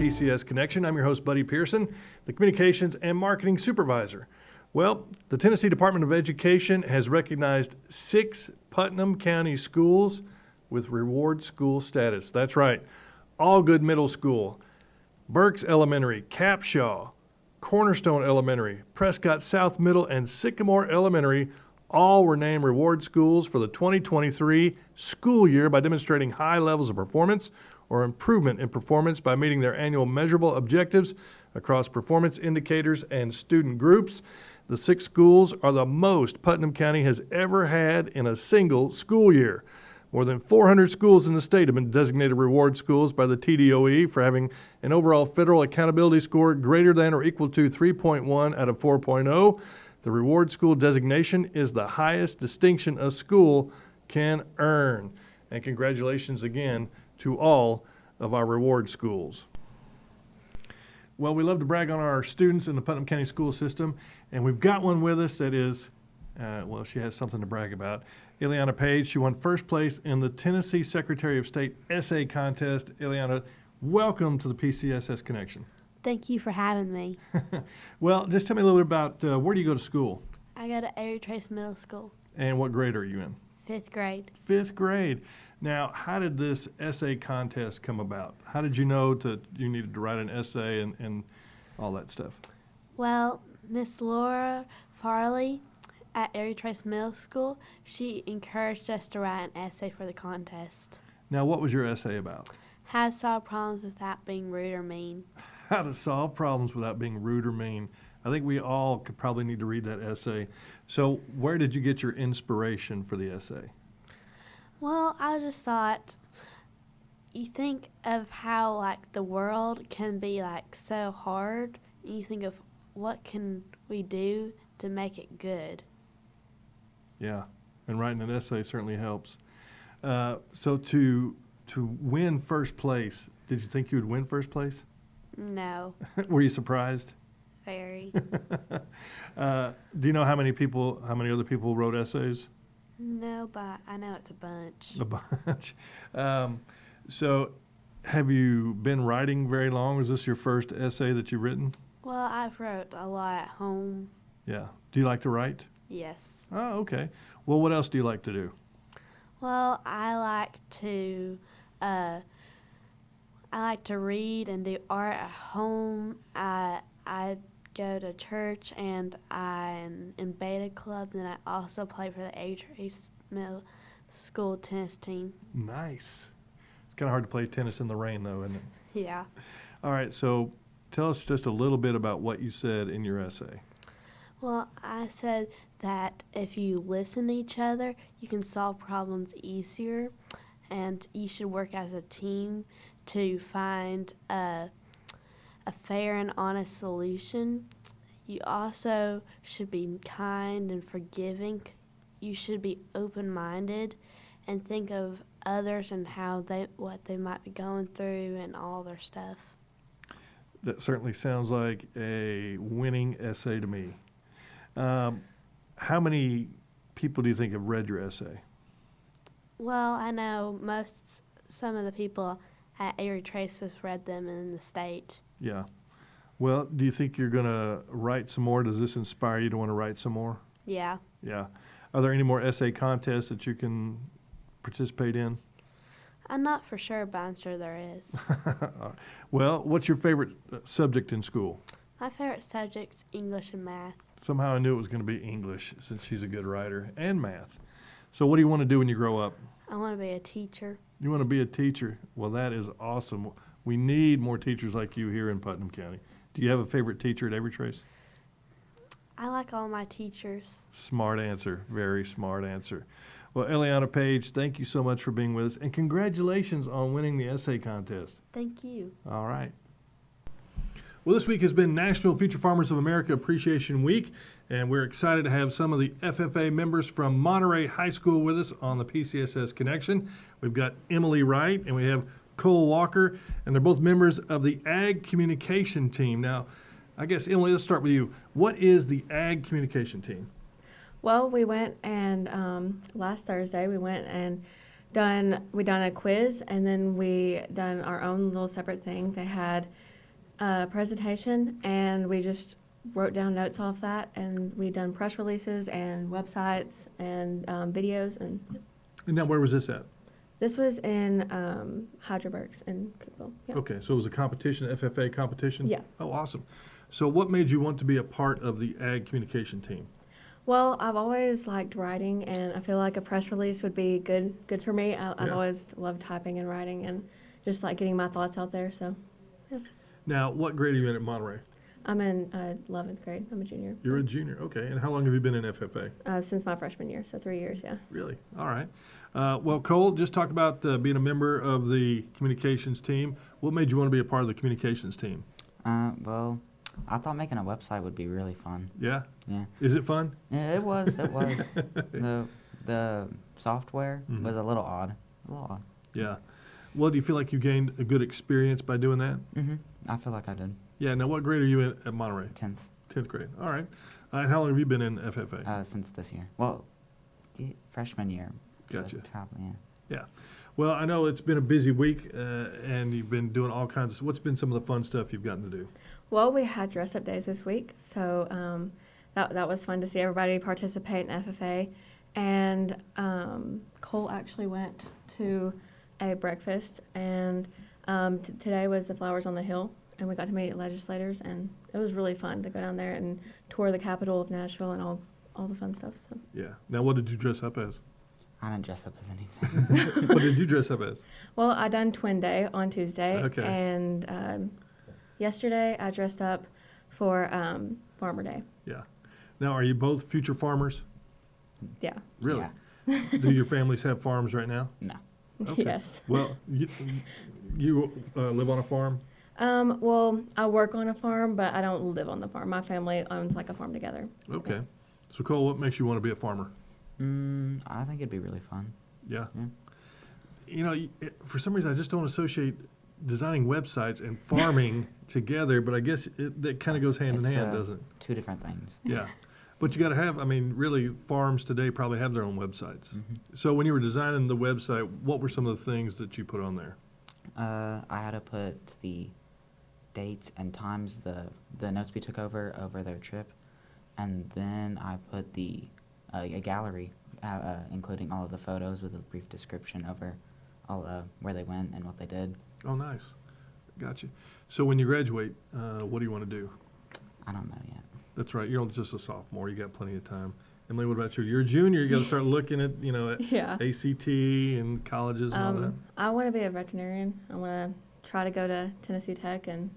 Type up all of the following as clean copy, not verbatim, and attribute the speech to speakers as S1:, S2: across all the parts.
S1: PCSS Connection. I'm your host, Buddy Pearson, the Communications and Marketing Supervisor. Well, the Tennessee Department of Education has recognized 6 Putnam County schools with reward school status. That's right. Allgood Middle School, Burks Elementary, Capshaw, Cornerstone Elementary, Prescott South Middle, and Sycamore Elementary all were named reward schools for the 2023 school year by demonstrating high levels of performance or improvement in performance by meeting their annual measurable objectives across performance indicators and student groups. The 6 schools are the most Putnam County has ever had in a single school year. More than 400 schools in the state have been designated reward schools by the TDOE for having an overall federal accountability score greater than or equal to 3.1 out of 4.0. The reward school designation is the highest distinction a school can earn. And congratulations again to all of our reward schools. Well, we love to brag on our students in the Putnam County school system, and we've got one with us that is, she has something to brag about. Eliana Page, she won first place in the Tennessee Secretary of State essay contest. Eliana, welcome to the PCSS Connection.
S2: Thank you for having me.
S1: Well, just tell me a little bit about where do you go to school?
S2: I go to Avery Trace Middle School.
S1: And what grade are you in?
S2: 5th grade.
S1: 5th grade. Now, how did this essay contest come about? How did you know you needed to write an essay and all that stuff?
S2: Well, Miss Laura Farley at Avery Trace Middle School, she encouraged us to write an essay for the contest.
S1: Now, what was your essay about?
S2: How to solve problems without being rude or mean.
S1: How to solve problems without being rude or mean. I think we all could probably need to read that essay. So where did you get your inspiration for the essay?
S2: Well, I just thought, you think of how like the world can be like so hard, and you think of what can we do to make it good.
S1: Yeah, and writing an essay certainly helps. So to win first place, did you think you would win first place?
S2: No.
S1: Were you surprised?
S2: Very.
S1: Do you know how many other people wrote essays?
S2: No, but I know it's a bunch.
S1: A bunch. So have you been writing very long? Was this your first essay that you've written?
S2: Well, I've wrote a lot at home.
S1: Yeah. Do you like to write?
S2: Yes.
S1: Oh, okay. Well, what else do you like to do?
S2: Well, I like to read and do art at home. I go to church and I'm in beta clubs, and I also play for the Avery Trace Middle School tennis team.
S1: Nice. It's kind of hard to play tennis in the rain, though, isn't it?
S2: Yeah.
S1: All right. So tell us just a little bit about what you said in your essay.
S2: Well, I said that if you listen to each other, you can solve problems easier, and you should work as a team to find a fair and honest solution. You also should be kind and forgiving. You should be open-minded and think of others and what they might be going through and all their stuff.
S1: That certainly sounds like a winning essay to me. How many people do you think have read your essay?
S2: Well, I know some of the people at Avery Trace has read them in the state.
S1: Yeah. Well, do you think you're going to write some more? Does this inspire you to want to write some more?
S2: Yeah.
S1: Yeah. Are there any more essay contests that you can participate in?
S2: I'm not for sure, but I'm sure there is.
S1: Well, what's your favorite subject in school?
S2: My favorite subject's English and math.
S1: Somehow I knew it was going to be English since she's a good writer, and math. So what do you want to do when you grow up?
S2: I want to be a teacher.
S1: You want to be a teacher? Well, that is awesome. We need more teachers like you here in Putnam County. Do you have a favorite teacher at Avery Trace?
S2: I like all my teachers.
S1: Smart answer. Very smart answer. Well, Eliana Page, thank you so much for being with us, and congratulations on winning the essay contest.
S2: Thank you.
S1: All right. Well, this week has been National Future Farmers of America Appreciation Week, and we're excited to have some of the FFA members from Monterey High School with us on the PCSS Connection. We've got Emily Wright and we have Cole Walker, and they're both members of the Ag Communication Team. Now, I guess, Emily, let's start with you. What is the Ag Communication Team?
S3: Well, we went and last Thursday we went and done a quiz, and then we done our own little separate thing. They had a presentation, and we just wrote down notes off that, and we done press releases and websites and videos. And
S1: And now, where was this at?
S3: this was in Hydrabergs in Cookville. Yeah.
S1: Okay, so it was a competition, FFA competition?
S3: Yeah.
S1: Oh, awesome. So what made you want to be a part of the ag communication team?
S3: Well, I've always liked writing, and I feel like a press release would be good for me. I've
S1: Yeah.
S3: always loved typing and writing, and just like getting my thoughts out there. So
S1: Now, what grade are you in at Monterey?
S3: I'm in 11th grade. I'm a junior.
S1: You're a junior, okay. And how long have you been in FFA?
S3: Since my freshman year, so 3 years. Yeah.
S1: Really? All right. Well, Cole, just talk about being a member of the communications team. What made you want to be a part of the communications team?
S4: Well, I thought making a website would be really fun.
S1: Yeah?
S4: Yeah.
S1: Is it fun?
S4: Yeah, it was. It was. The software
S1: Mhm.
S4: was a little odd. A little odd.
S1: Yeah. Well, do you feel like you gained a good experience by doing that?
S4: I feel like I did.
S1: Yeah. Now, what grade are you in at Monterey?
S4: 10th
S1: 10th grade. All right. And how long have you been in FFA?
S4: since this year. Well, freshman year.
S1: Gotcha.
S4: Yeah.
S1: Yeah. Well, I know it's been a busy week, and you've been doing all kinds of. What's been some of the fun stuff you've gotten to do?
S3: Well, we had dress up days this week, so that was fun to see everybody participate in FFA. And Cole actually went to a breakfast, and today was the Flowers on the Hill, and we got to meet legislators, and it was really fun to go down there and tour the capital of Nashville and all the fun stuff. So.
S1: Yeah. Now, what did you dress up as?
S4: I didn't dress up as anything.
S1: What did you dress up as?
S3: Well, I done Twin Day on Tuesday,
S1: Okay.
S3: and yesterday I dressed up for Farmer Day.
S1: Yeah. Now, are you both future farmers?
S3: Yeah.
S1: Really?
S4: Yeah.
S1: Do your families have farms right now?
S4: No.
S1: Okay.
S3: Yes.
S1: Well, you live on a farm?
S3: Well, I work on a farm, but I don't live on the farm. My family owns like a farm together.
S1: Okay. So, Cole, what makes you want to be a farmer?
S4: I think it'd be really fun.
S1: Yeah.
S4: Yeah.
S1: You know, for some reason, I just don't associate designing websites and farming together, but I guess that kind of goes hand in
S4: It's,
S1: hand, doesn't it?
S4: Two different things.
S1: Yeah. But you got to have, I mean, really, farms today probably have their own websites. So when you were designing the website, what were some of the things that you put on there?
S4: I had to put the dates and times, the notes we took over their trip, and then I put a gallery, including all of the photos with a brief description over all where they went and what they did.
S1: Oh, nice. Gotcha. So when you graduate, what do you want to do?
S4: I don't know yet.
S1: That's right. You're just a sophomore. You got plenty of time. Emily, what about you? You're a junior. You got to start looking at, at
S3: Yeah.
S1: ACT and colleges and all that.
S3: I want to be a veterinarian. I want to try to go to Tennessee Tech and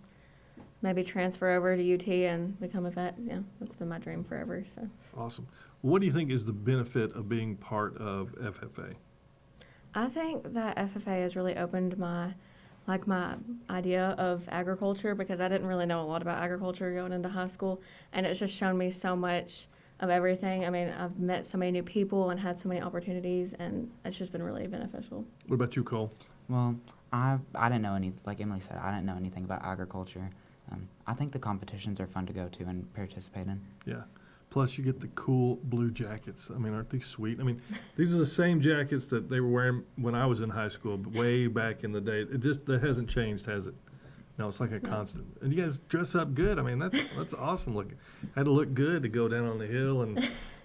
S3: maybe transfer over to UT and become a vet. Yeah, that's been my dream forever. So.
S1: Awesome. What do you think is the benefit of being part of FFA?
S3: I think that FFA has really opened my idea of agriculture, because I didn't really know a lot about agriculture going into high school, and it's just shown me so much of everything. I mean, I've met so many new people and had so many opportunities, and it's just been really beneficial.
S1: What about you, Cole?
S4: Well, I didn't know like Emily said, I didn't know anything about agriculture. I think the competitions are fun to go to and participate in.
S1: Yeah. Plus, you get the cool blue jackets. I mean, aren't they sweet? I mean, these are the same jackets that they were wearing when I was in high school, but way back in the day. That hasn't changed, has it? No, it's like a constant. And you guys dress up good. I mean, that's awesome looking. Had to look good to go down on the hill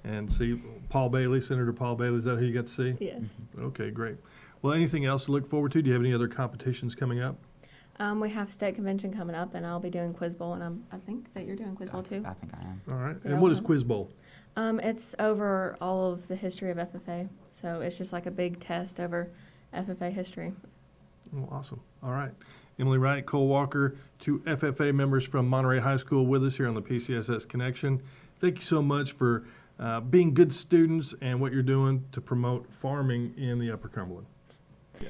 S1: and see Paul Bailey, Senator Paul Bailey. Is that who you got to see?
S3: Yes.
S1: Okay, great. Well, anything else to look forward to? Do you have any other competitions coming up?
S3: We have state convention coming up, and I'll be doing Quiz Bowl, and I think that you're doing Quiz Bowl too.
S4: I think I am.
S1: All right.
S3: Yeah,
S1: And what is
S3: well,
S1: Quiz Bowl?
S3: It's over all of the history of FFA, so it's just like a big test over FFA history.
S1: Oh, awesome. All right. Emily Wright, Cole Walker, two FFA members from Monterey High School with us here on the PCSS Connection. Thank you so much for being good students and what you're doing to promote farming in the Upper Cumberland. Yeah.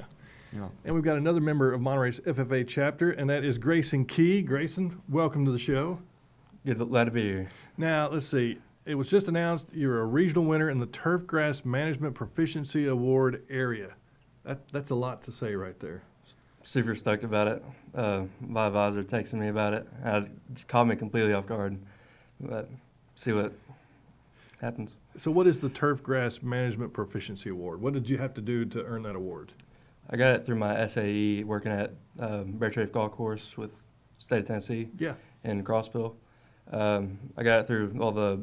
S4: You're welcome.
S1: And we've got another member of Monterey's FFA chapter, and that is Greyson Key. Greyson, welcome to the show.
S5: Yeah, glad to be here.
S1: Now, let's see. It was just announced you're a regional winner in the Turf Grass Management Proficiency Award area. That's a lot to say right there.
S5: Super stoked about it. My advisor texted me about it. It just caught me completely off guard. But see what happens.
S1: So what is the Turf Grass Management Proficiency Award? What did you have to do to earn that award?
S5: I got it through my SAE working at Bear Trace Golf Course with State of Tennessee
S1: Yeah.
S5: in Crossville. I got it through all the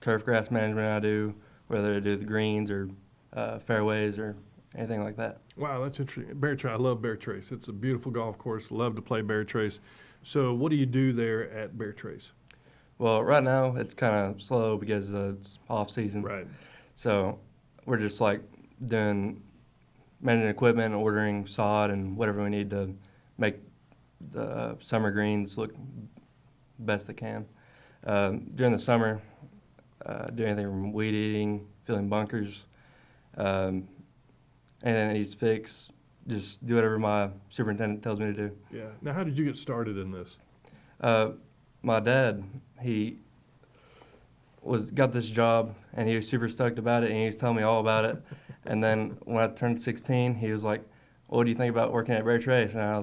S5: turf grass management I do, whether I do the greens or fairways or anything like that.
S1: Wow, that's interesting. Bear Trace, I love Bear Trace. It's a beautiful golf course. Love to play Bear Trace. So what do you do there at Bear Trace?
S5: Well, right now it's kind of slow because it's off season.
S1: Right.
S5: So we're just like doing managing equipment, ordering sod and whatever we need to make the summer greens look best they can. During the summer, do anything from weed eating, filling bunkers, anything that needs fixed, just do whatever my superintendent tells me to do.
S1: Yeah. Now, how did you get started in this?
S5: My dad, he got this job and he was super stoked about it and he was telling me all about it. And then when I turned 16, he was like, "What do you think about working at Bear Trace?" And I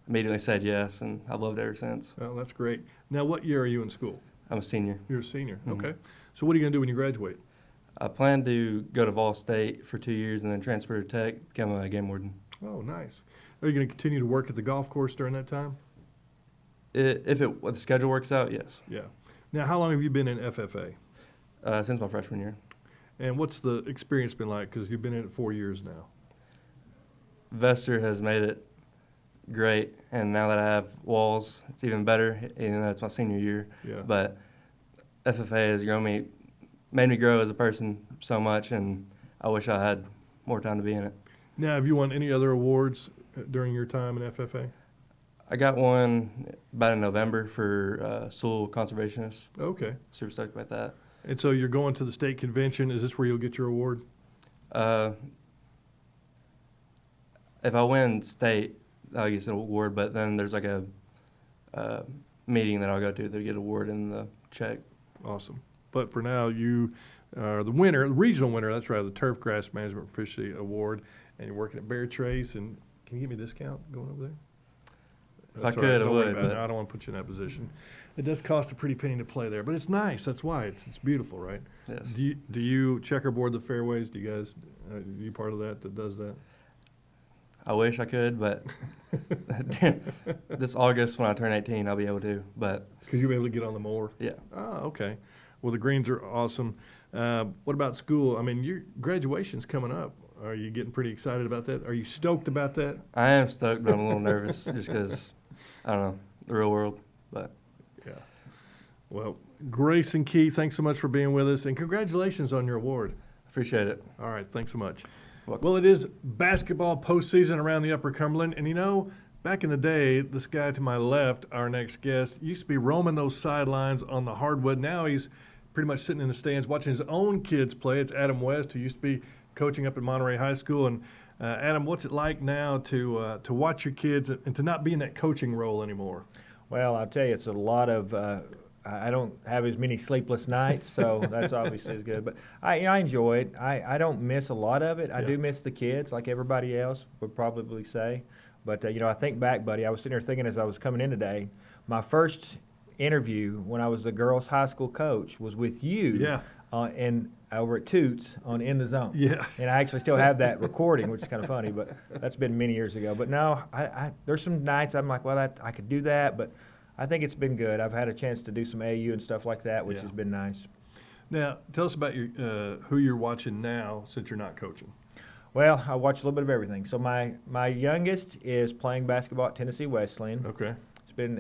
S5: immediately said yes, and I've loved it ever since.
S1: Well, that's great. Now, what year are you in school?
S5: I'm a senior.
S1: You're a senior.
S5: Mhm.
S1: Okay. So what are you going to do when you graduate?
S5: I plan to go to Vol State for 2 years and then transfer to Tech, become a game warden.
S1: Oh, nice. Are you going to continue to work at the golf course during that time?
S5: If the schedule works out, yes.
S1: Yeah. Now, how long have you been in FFA?
S5: Since my freshman year.
S1: And what's the experience been like? Because you've been in it 4 years now.
S5: Vester has made it great, and now that I have walls, it's even better, even though it's my senior year.
S1: Yeah.
S5: But FFA has made me grow as a person so much, and I wish I had more time to be in it.
S1: Now, have you won any other awards during your time in FFA?
S5: I got one about in November for Sewell Conservationist.
S1: Okay.
S5: Super stoked about that.
S1: And so you're going to the state convention. Is this where you'll get your award?
S5: If I win state, I'll get an award, but then there's like a meeting that I'll go to to get an award in the check.
S1: Awesome. But for now, you are the winner, the regional winner, that's right, of the Turf Grass Management Proficiency Award, and you're working at Bear Trace. And can you give me a discount going over there?
S5: If
S1: That's
S5: I
S1: all right.
S5: could, I
S1: Don't worry
S5: would,
S1: about it.
S5: but-
S1: I don't want to put you in that position. It does cost a pretty penny to play there, but it's nice. That's why it's beautiful, right?
S5: Yes.
S1: Do you checkerboard the fairways? Do you guys are you part of that does that?
S5: I wish I could, but this August when I turn 18, I'll be able to. But
S1: Because you'll be able to get on the mower.
S5: yeah,
S1: Oh, okay. Well, the greens are awesome. What about school? I mean, your graduation's coming up. Are you getting pretty excited about that? Are you stoked about that?
S5: I am stoked, but I'm a little nervous just because, I don't know, the real world. But
S1: Yeah. Well, Greyson Key, thanks so much for being with us, and congratulations on your award.
S5: appreciate it.
S1: All right, thanks so much.
S5: Welcome.
S1: Well, it is basketball postseason around the Upper Cumberland, and you know, back in the day, this guy to my left, our next guest, used to be roaming those sidelines on the hardwood. Now he's pretty much sitting in the stands watching his own kids play. It's Adam West, who used to be coaching up at Monterey High School. And Adam, what's it like now to watch your kids and to not be in that coaching role anymore?
S6: Well, I'll tell you, it's a lot of. I don't have as many sleepless nights, so that's obviously as good. But I enjoy it. I don't miss a lot of it. I
S1: Yeah.
S6: do miss the kids, like everybody else would probably say. But I think back, buddy. I was sitting there thinking as I was coming in today, my first interview when I was a girls' high school coach was with you.
S1: Yeah.
S6: And over at Toots on In the Zone.
S1: Yeah.
S6: And I actually still have that recording, which is kind of funny, but that's been many years ago. But no, there's some nights I'm like, well, I could do that, but I think it's been good. I've had a chance to do some AU and stuff like that, which
S1: Yeah.
S6: has been nice.
S1: Now, tell us about your who you're watching now since you're not coaching.
S6: Well, I watch a little bit of everything. So my youngest is playing basketball at Tennessee Wesleyan.
S1: Okay.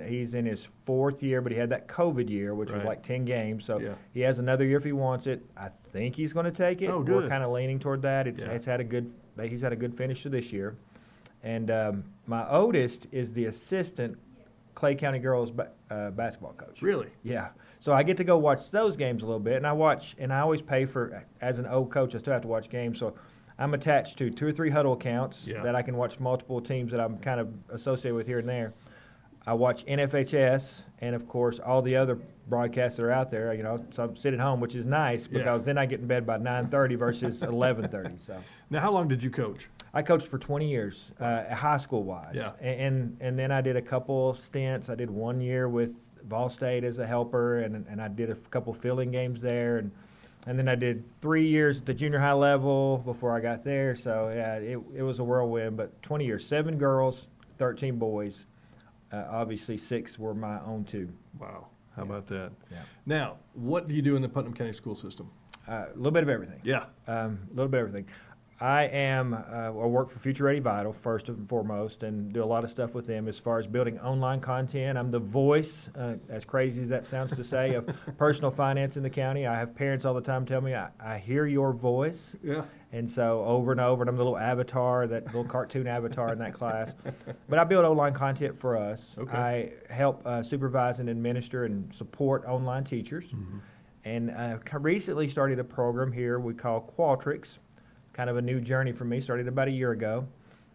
S6: He's in his 4th year, but he had that COVID year, which was
S1: Right.
S6: like 10 games. So
S1: Yeah.
S6: he has another year if he wants it. I think he's going to take it.
S1: Oh,
S6: We're
S1: good.
S6: kind of leaning toward that.
S1: Yeah.
S6: He's had a good finish to this year. And my oldest is the assistant Clay County girls basketball coach.
S1: Really?
S6: Yeah. So I get to go watch those games a little bit, and I always pay for, as an old coach, I still have to watch games. So I'm attached to 2 or 3 huddle accounts
S1: Yeah.
S6: that I can watch multiple teams that I'm kind of associated with here and there. I watch NFHS and, of course, all the other broadcasts that are out there. So I'm sitting home, which is nice
S1: Yeah.
S6: because then I get in bed by 9:30 versus 11:30. So
S1: Now, how long did you coach?
S6: I coached for 20 years, high school wise.
S1: Yeah.
S6: And then I did a couple stints. I did 1 year with Ball State as a helper, and I did a couple filling games there, and then I did 3 years at the junior high level before I got there. So yeah, it was a whirlwind. But 20 years, 7 girls, 13 boys. Obviously, 6 were my own 2.
S1: Wow. How about that?
S6: Yeah.
S1: Now, what do you do in the Putnam County school system?
S6: A little bit of everything.
S1: Yeah.
S6: A little bit of everything. I work for Future Ready Vital first and foremost, and do a lot of stuff with them as far as building online content. I'm the voice, as crazy as that sounds to say, of personal finance in the county. I have parents all the time tell me, I hear your voice.
S1: Yeah.
S6: And so over and over, and I'm the little avatar, that little cartoon avatar in that class. But I build online content for us.
S1: Okay.
S6: I help supervise and administer and support online teachers.
S1: Mm-hmm.
S6: And recently started a program here we call Qualtrics. Kind of a new journey for me, started about a year ago.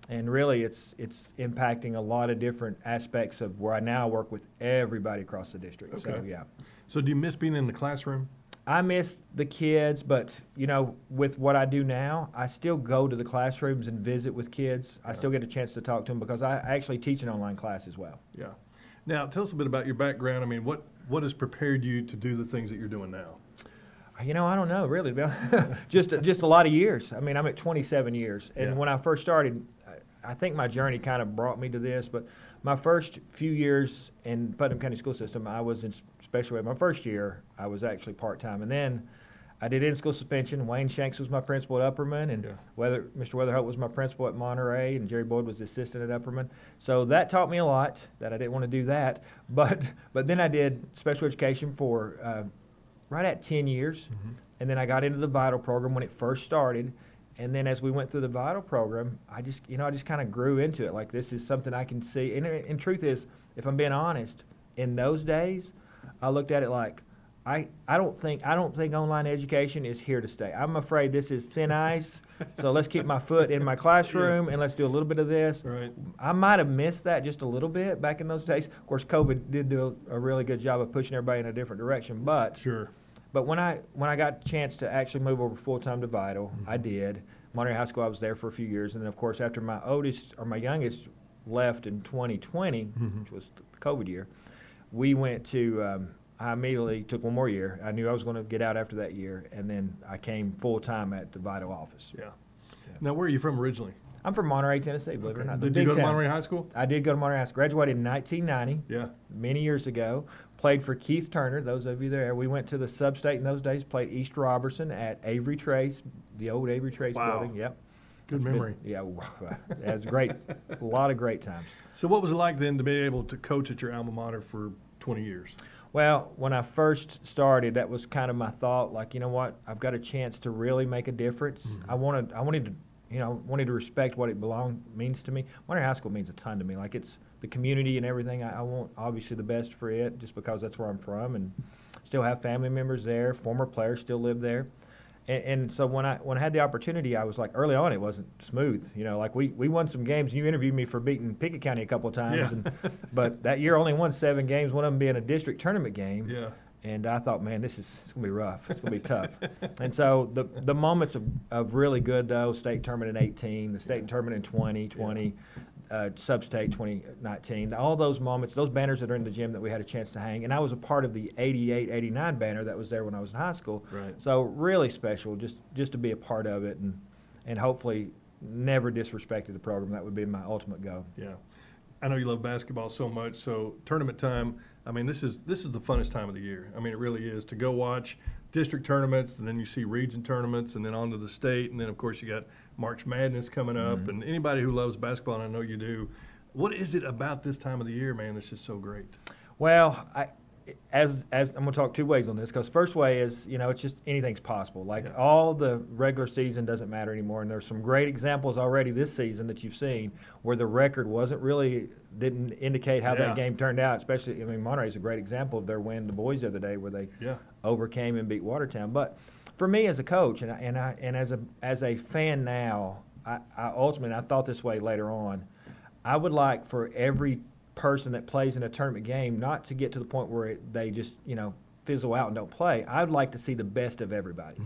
S6: And really it's impacting a lot of different aspects of where I now work with everybody across the district. So
S1: Okay.
S6: yeah.
S1: So do you miss being in the classroom?
S6: I miss the kids, but you know, with what I do now, I still go to the classrooms and visit with kids. I still get a chance to talk to them because I actually teach an online class as well.
S1: Yeah. Now, tell us a bit about your background. I mean, what has prepared you to do the things that you're doing now?
S6: You know, I don't know, really. just a lot of years. I mean, I'm at 27 years. And
S1: Yeah.
S6: when I first started, I think my journey kind of brought me to this. But my first few years in Putnam County School System, I was in special ed. My first year, I was actually part-time. And then I did in-school suspension. Wayne Shanks was my principal at Upperman, and
S1: Yeah.
S6: Mr. Weatherhope was my principal at Monterey, and Jerry Boyd was the assistant at Upperman. So that taught me a lot, that I didn't want to do that. But then I did special education for right at 10 years.
S1: Mm-hmm.
S6: And then I got into the VITAL program when it first started. And then as we went through the VITAL program, I just kind of grew into it. Like, this is something I can see. And truth is, if I'm being honest, in those days, I looked at it like, I don't think online education is here to stay. I'm afraid this is thin ice. So let's keep my foot in my classroom and let's do a little bit of this.
S1: Right.
S6: I might have missed that just a little bit back in those days. Of course, COVID did do a really good job of pushing everybody in a different direction. But
S1: Sure.
S6: when I got a chance to actually move over full time to VITAL, I did. Monterey High School, I was there for a few years, and then of course after my youngest left in 2020, which was the COVID year, we went to. I immediately took one more year. I knew I was going to get out after that year, and then I came full time at the VITAL office.
S1: Yeah. Now, where are you from originally?
S6: I'm from Monterey, Tennessee, believe it or not. the
S1: Did you
S6: big
S1: go to
S6: town.
S1: Monterey High School?
S6: I did go to Monterey High School. Graduated in 1990.
S1: Yeah.
S6: Many years ago. Played for Keith Turner, those of you there. We went to the sub-state in those days, played East Robertson at Avery Trace, the old Avery Trace
S1: Wow.
S6: building. Yep.
S1: Good
S6: It's been-
S1: memory.
S6: yeah, it was great. A lot of great times.
S1: So what was it like then to be able to coach at your alma mater for 20 years?
S6: Well, when I first started, that was kind of my thought. Like, you know what? I've got a chance to really make a difference. I wanted to respect what it means to me. Monterey High School means a ton to me. Like, it's the community and everything. I want obviously the best for it, just because that's where I'm from, and still have family members there. Former players still live there. And so when I had the opportunity, I was like, early on, it wasn't smooth. You know, like we won some games. You interviewed me for beating Pickett County a couple of times,
S1: Yeah.
S6: but that year only won 7 games. One of them being a district tournament game.
S1: Yeah.
S6: And I thought, man, it's gonna be rough. It's gonna be tough. And so the moments of really good though, state tournament in 18, the state tournament in 2020. Sub-state 2019, all those moments, those banners that are in the gym that we had a chance to hang, and I was a part of the 88, 89 banner that was there when I was in high school.
S1: Right.
S6: So really special just to be a part of it, and hopefully never disrespected the program. That would be my ultimate goal.
S1: Yeah. I know you love basketball so much, so tournament time, I mean, this is the funnest time of the year. I mean, it really is, to go watch district tournaments, and then you see region tournaments, and then on to the state, and then, of course, you got March Madness coming up, and anybody who loves basketball, and I know you do, what is it about this time of the year, man, that's just so great?
S6: Well, as I'm going to talk two ways on this, because first way is, it's just anything's possible. Like,
S1: Yeah.
S6: all the regular season doesn't matter anymore, and there's some great examples already this season that you've seen where the record didn't indicate how
S1: Yeah.
S6: that game turned out. Especially, Monterey's a great example of their win, the boys the other day, where they
S1: Yeah.
S6: overcame and beat Watertown. But for me as a coach and as a fan now, I ultimately, I thought this way later on, I would like for every person that plays in a tournament game not to get to the point where they just fizzle out and don't play. I'd like to see the best of everybody.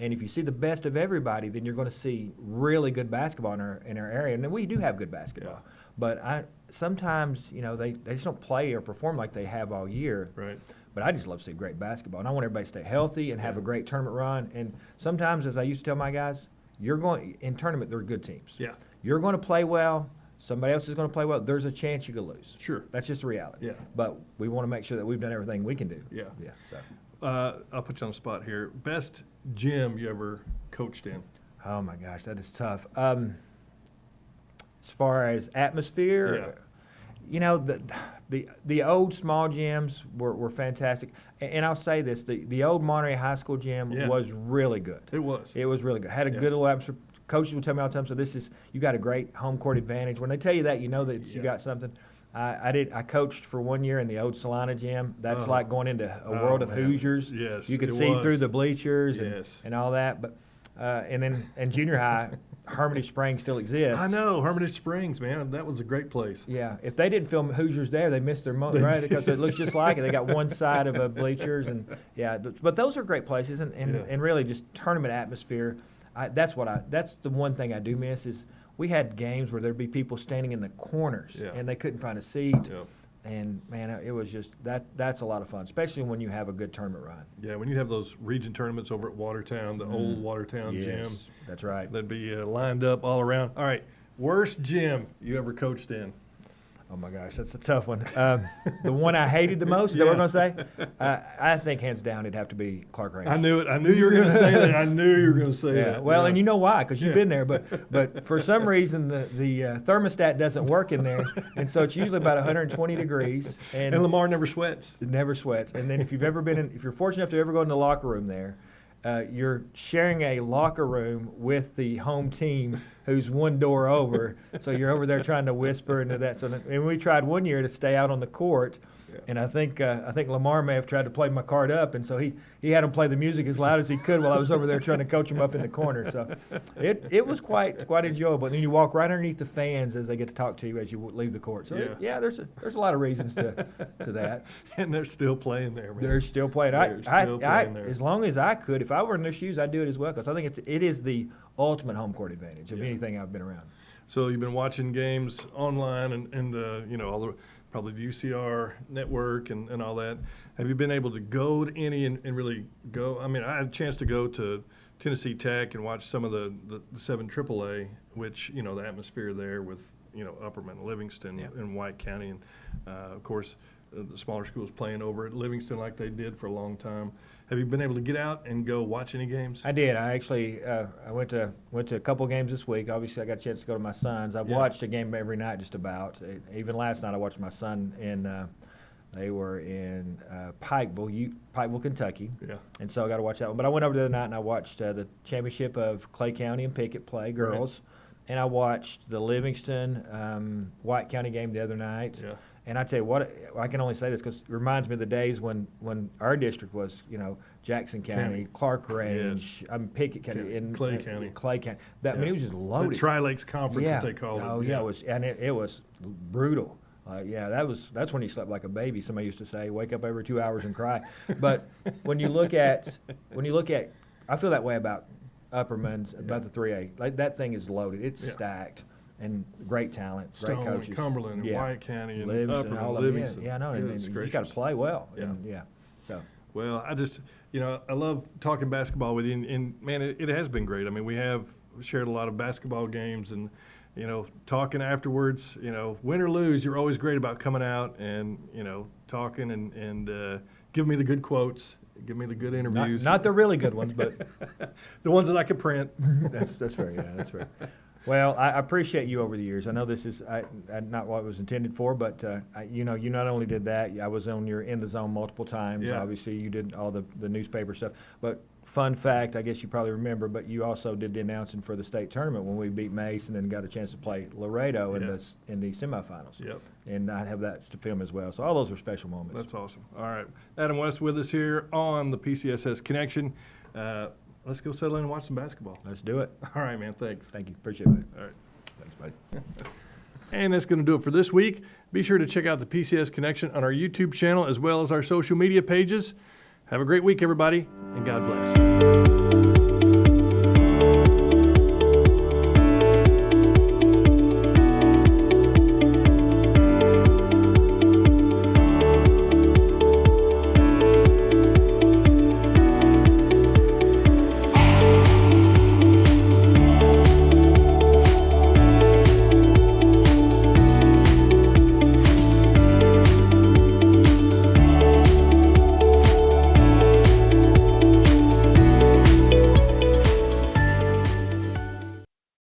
S6: And if you see the best of everybody, then you're going to see really good basketball in our area. And we do have good basketball.
S1: Yeah.
S6: But sometimes, they just don't play or perform like they have all year.
S1: Right.
S6: But I just love seeing great basketball, and I want everybody to stay healthy and have a great tournament run. And sometimes, as I used to tell my guys, in tournament, they're good teams.
S1: Yeah.
S6: You're going to play well. Somebody else is going to play well. There's a chance you could lose.
S1: Sure.
S6: That's just the reality.
S1: Yeah.
S6: But we want to make sure that we've done everything we can do.
S1: Yeah.
S6: Yeah. So.
S1: I'll put you on the spot here. Best gym you ever coached in?
S6: Oh my gosh, that is tough. As far as atmosphere, the old small gyms were fantastic. And I'll say this: the old Monterey High School gym was really good.
S1: It was.
S6: It was really good. Had a good little atmosphere. Coaches will tell me all the time. So you got a great home court advantage. When they tell you that, you know that you got something. I coached for 1 year in the old Salina gym. That's like going into a world of
S1: man.
S6: Hoosiers.
S1: Yes,
S6: You could
S1: it
S6: see
S1: was.
S6: through the bleachers
S1: Yes.
S6: and all that. But and then in junior high, Hermitage Springs still exists.
S1: I know, Hermitage Springs, man. That was a great place.
S6: Yeah, if they didn't film Hoosiers there, they missed their moment, right? Because it looks just like it. They got one side of a bleachers, and but those are great places, and really just tournament atmosphere. That's the one thing I do miss is we had games where there'd be people standing in the corners and they couldn't find a seat.
S1: Yeah.
S6: And man, it was just that's a lot of fun, especially when you have a good tournament run.
S1: Yeah, when you have those region tournaments over at Watertown, the old Watertown gym.
S6: That's right.
S1: They'd be lined up all around. All right, worst gym you ever coached in?
S6: Oh my gosh, that's a tough one. The one I hated the most, is that what we're going to say? I think hands down it'd have to be Clark Range.
S1: I knew it. I knew you were going to say that. I knew you were going to say that.
S6: Well, and you know why? Because you've been there. But for some reason the thermostat doesn't work in there, and so it's usually about 120 degrees.
S1: And Lamar never sweats.
S6: It never sweats. And then if you're fortunate enough to ever go in the locker room there, you're sharing a locker room with the home team who's one door over. So you're over there trying to whisper into that. And we tried one year to stay out on the court. Yeah. And I think Lamar may have tried to play my card up, and so he had him play the music as loud as he could while I was over there trying to coach him up in the corner. So it was quite enjoyable. And then you walk right underneath the fans as they get to talk to you as you leave the court. So there's a lot of reasons to that.
S1: And they're still playing there, man.
S6: They're still playing.
S1: They're still playing there.
S6: As long as I could, if I were in their shoes, I'd do it as well, because I think it is the ultimate home court advantage of anything I've been around.
S1: So you've been watching games online and all the probably the UCR network and all that. Have you been able to go to any and really go? I mean, I had a chance to go to Tennessee Tech and watch some of the 7 AAA, which, the atmosphere there with, Upperman, Livingston, and White County. And, of course, the smaller schools playing over at Livingston like they did for a long time. Have you been able to get out and go watch any games?
S6: I did. I actually I went to a couple games this week. Obviously, I got a chance to go to my son's. I've watched a game every night just about. Even last night, I watched my son they were in Pikeville, Kentucky. Yeah. And so I got to watch that one. But I went over the other night and I watched the championship of Clay County and Pickett play, girls. Right. And I watched the Livingston White County game the other night. Yeah. And I tell you what, I can only say this because it reminds me of the days when our district was, Jackson County, Clark Range, Pickett County, and
S1: Clay County.
S6: Clay County. I mean, it was just loaded.
S1: The Tri-Lakes Conference, that they call it.
S6: Oh yeah, it was brutal. That's when you slept like a baby. Somebody used to say, wake up every 2 hours and cry. But when you look at, I feel that way about Upperman's, about the 3A. Like that thing is loaded. It's stacked. And great talent, great coaches.
S1: And Cumberland, and White County, and
S6: Livingston,
S1: Upperman, Livingston.
S6: Yeah, I know. And you just got to play well.
S1: Yeah.
S6: And, so.
S1: Well, I just, I love talking basketball with you, and man, it has been great. I mean, we have shared a lot of basketball games, and talking afterwards. Win or lose, you're always great about coming out and talking and giving me the good quotes, give me the good interviews.
S6: Not the really good ones, but
S1: the ones that I could print.
S6: That's fair. Yeah, that's fair. Well, I appreciate you over the years. I know this is not what it was intended for, but you not only did that. I was on your In the Zone multiple times. Yeah. Obviously, you did all the newspaper stuff. But fun fact, I guess you probably remember, but you also did the announcing for the state tournament when we beat Mason and got a chance to play Laredo in the semifinals. Yep. And I have that to film as well. So all those are special moments.
S1: That's awesome. All right, Adam West with us here on the PCSS Connection. Let's go settle in and watch some basketball.
S6: Let's do it.
S1: All right, man. Thanks.
S6: Thank you. Appreciate it.
S1: All right.
S6: Thanks, buddy.
S1: And that's going to do it for this week. Be sure to check out the PCS Connection on our YouTube channel as well as our social media pages. Have a great week, everybody, and God bless.